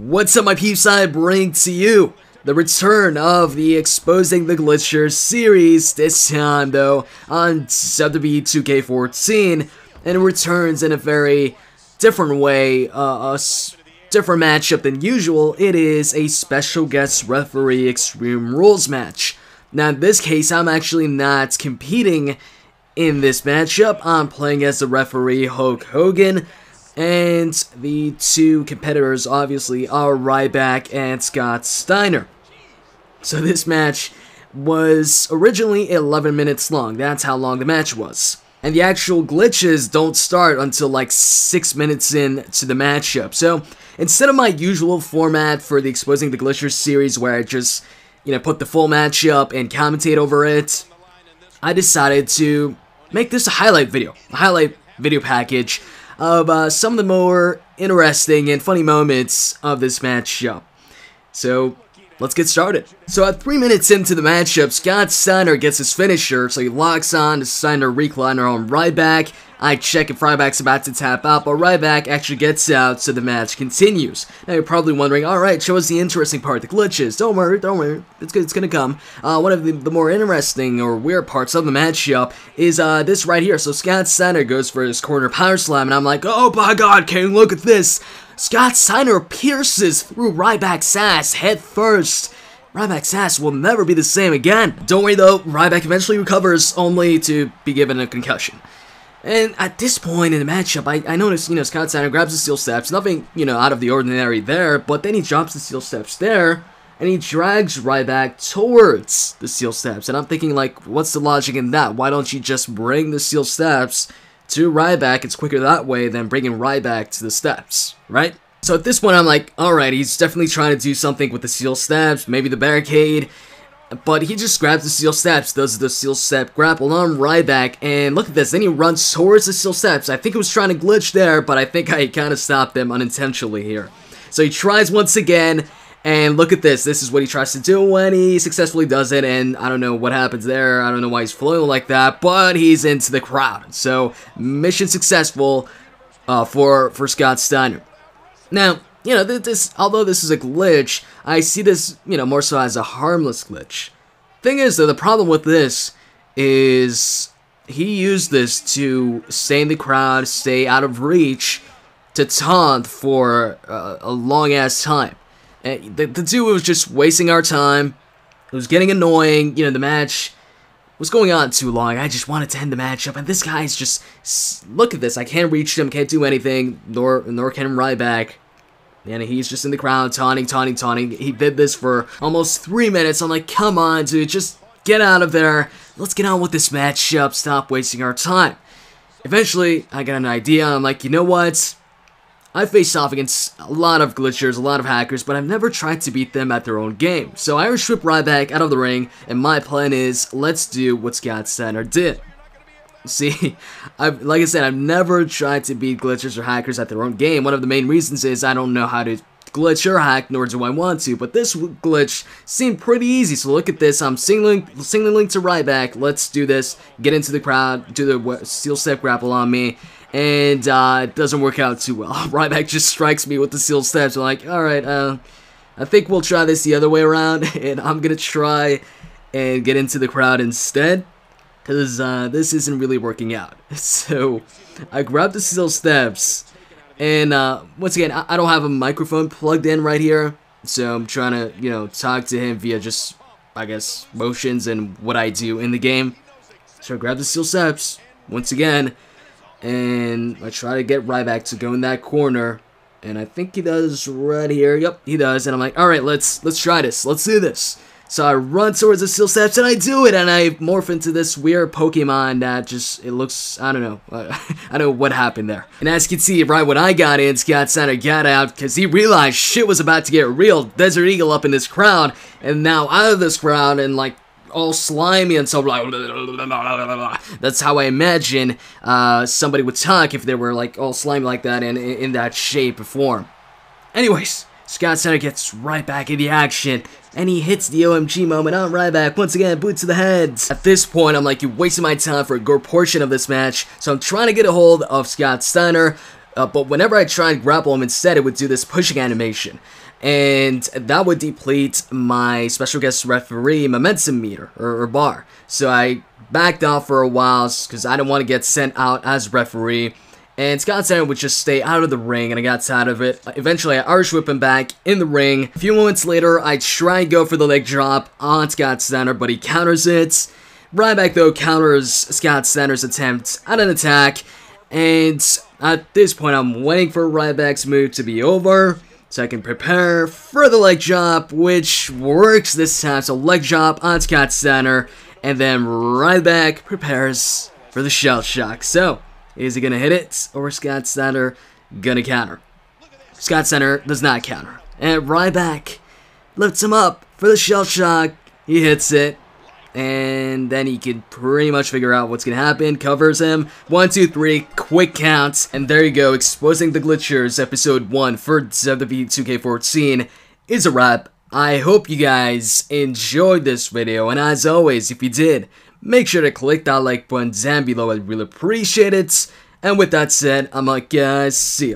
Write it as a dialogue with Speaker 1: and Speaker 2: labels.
Speaker 1: What's up, my peeps? I bring to you the return of the Exposing the Glitchers series, this time though on WWE 2K14, and it returns in a very different way, a different matchup than usual. It is a special guest referee Extreme Rules match. Now in this case, I'm actually not competing in this matchup. I'm playing as the referee Hulk Hogan. And the two competitors, obviously, are Ryback and Scott Steiner. So this match was originally 11 minutes long. That's how long the match was. And the actual glitches don't start until like 6 minutes into the matchup. So instead of my usual format for the Exposing the Glitchers series, where I just, put the full matchup and commentate over it, I decided to make this a highlight video package of some of the more interesting and funny moments of this matchup. So, let's get started. So at 3 minutes into the matchup, Scott Steiner gets his finisher, so he locks on the Steiner recliner on Ryback. I check if Ryback's about to tap out, but Ryback actually gets out, so the match continues. Now you're probably wondering, alright, show us the interesting part, the glitches. Don't worry, it's gonna come. One of the more interesting or weird parts of the matchup is this right here. So Scott Steiner goes for his corner power slam, and I'm like, oh my god, King, look at this! Scott Steiner pierces through Ryback's ass head first. Ryback's ass will never be the same again. Don't worry though, Ryback eventually recovers, only to be given a concussion. And at this point in the matchup, I noticed, Scott Steiner grabs the steel steps, nothing, out of the ordinary there, but then he drops the steel steps there, and he drags Ryback towards the steel steps. And I'm thinking, like, what's the logic in that? Why don't you just bring the steel steps to Ryback? It's quicker that way than bringing Ryback to the steps, right? So at this point, I'm like, alright, he's definitely trying to do something with the steel steps, maybe the barricade. But he just grabs the steel steps, does the steel step grapple on Ryback, and look at this, then he runs towards the steel steps. I think he was trying to glitch there, but I think I kind of stopped him unintentionally here. So he tries once again, and look at this. This is what he tries to do when he successfully does it, and I don't know what happens there. I don't know why he's flowing like that, but he's into the crowd. So mission successful for Scott Steiner. Now, although this is a glitch, I see this, more so as a harmless glitch. Thing is, though, the problem with this is he used this to stay in the crowd, stay out of reach, to taunt for a long-ass time. And the dude was just wasting our time. It was getting annoying. The match was going on too long. I just wanted to end the matchup, and this guy's just, look at this. I can't reach him, can't do anything, nor can Ryback. And he's just in the crowd, taunting. He did this for almost 3 minutes. I'm like, come on, dude, just get out of there. Let's get on with this matchup. Stop wasting our time. Eventually, I got an idea. I'm like, you know what? I faced off against a lot of glitchers, a lot of hackers, but I've never tried to beat them at their own game. So I Irish whip Ryback out of the ring, and my plan is, let's do what Scott Steiner did. See, like I said, I've never tried to beat glitchers or hackers at their own game. One of the main reasons is I don't know how to glitch or hack, nor do I want to. But this glitch seemed pretty easy. So look at this. I'm singling link to Ryback. Let's do this. Get into the crowd. Do the steel step grapple on me. And it doesn't work out too well. Ryback just strikes me with the steel steps. I'm like, alright, I think we'll try this the other way around. And I'm going to try and get into the crowd instead, because this isn't really working out. So I grabbed the steel steps, and once again, I don't have a microphone plugged in right here, so I'm trying to, talk to him via just, I guess, motions and what I do in the game. So I grab the steel steps once again, and I try to get Ryback to go in that corner, and I think he does right here. Yep, he does, and I'm like, alright, let's try this. Let's do this. So I run towards the steel steps, and I do it, and I morph into this weird Pokemon that just, it looks, I don't know. I don't know what happened there. And as you can see, right when I got in, Scott Steiner got out, because he realized shit was about to get real. Desert Eagle up in this crowd, and now out of this crowd, and like, all slimy and so like, that's how I imagine somebody would talk if they were like all slimy like that and in that shape or form. Anyways, Scott Steiner gets right back in the action, and he hits the OMG moment on Ryback. Once again, boot to the head. At this point, I'm like, you're wasting my time for a good portion of this match, so I'm trying to get a hold of Scott Steiner. but whenever I tried to grapple him instead, it would do this pushing animation. And that would deplete my special guest referee momentum meter, or bar. So I backed off for a while, because I didn't want to get sent out as referee. And Scott Steiner would just stay out of the ring, and I got tired of it. Eventually, I Irish whip him back in the ring. A few moments later, I try and go for the leg drop on Scott Steiner, but he counters it. Ryback, though, counters Scott Steiner's attempt at an attack. And at this point, I'm waiting for Ryback's move to be over, so I can prepare for the leg drop, which works this time. So leg drop on Scott Steiner, and then Ryback prepares for the shell shock. So, is he gonna hit it, or is Scott Steiner gonna counter? Scott Steiner does not counter, and Ryback lifts him up for the shell shock. He hits it, and then he can pretty much figure out what's gonna happen. Covers him. 1, 2, 3, quick count. And there you go. Exposing the Glitchers, episode 1 for WWE 2K14 is a wrap. I hope you guys enjoyed this video. And as always, if you did, make sure to click that like button down below. I'd really appreciate it. And with that said, I'm like, guys, see ya.